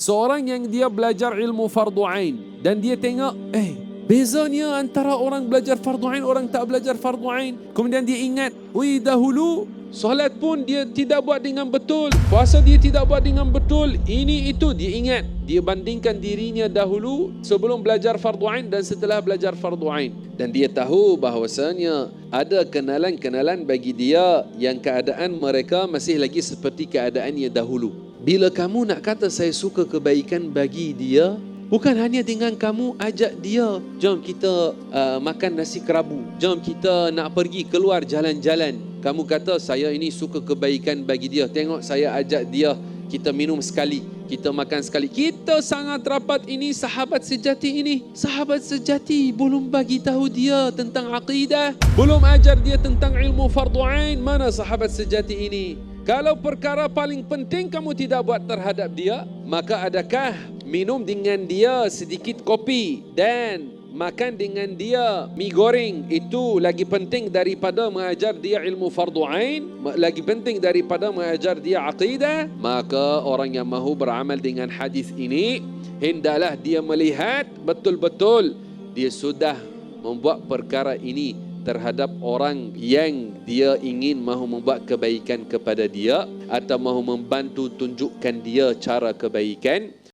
seorang yang dia belajar ilmu fardu ain dan dia tengok, bezanya antara orang belajar fardu ain, orang tak belajar fardu ain. Kemudian dia ingat, dahulu solat pun dia tidak buat dengan betul, puasa dia tidak buat dengan betul, ini itu dia ingat. Dia bandingkan dirinya dahulu sebelum belajar fardu ain dan setelah belajar fardu ain. Dan dia tahu bahawasanya ada kenalan-kenalan bagi dia yang keadaan mereka masih lagi seperti keadaannya dahulu. Bila kamu nak kata saya suka kebaikan bagi dia, bukan hanya dengan kamu ajak dia, jom kita makan nasi kerabu, jom kita nak pergi keluar jalan-jalan. Kamu kata saya ini suka kebaikan bagi dia, tengok saya ajak dia, kita minum sekali, kita makan sekali. Kita sangat rapat ini sahabat sejati ini. Sahabat sejati belum bagi tahu dia tentang akidah, belum ajar dia tentang ilmu fardu ain. Mana sahabat sejati ini? Kalau perkara paling penting kamu tidak buat terhadap dia, maka adakah minum dengan dia sedikit kopi dan makan dengan dia mi goreng itu lagi penting daripada mengajar dia ilmu fardu ain, lagi penting daripada mengajar dia aqidah? Maka orang yang mahu beramal dengan hadis ini, hendaklah dia melihat betul-betul dia sudah membuat perkara ini terhadap orang yang dia ingin mahu membuat kebaikan kepada dia atau mahu membantu tunjukkan dia cara kebaikan.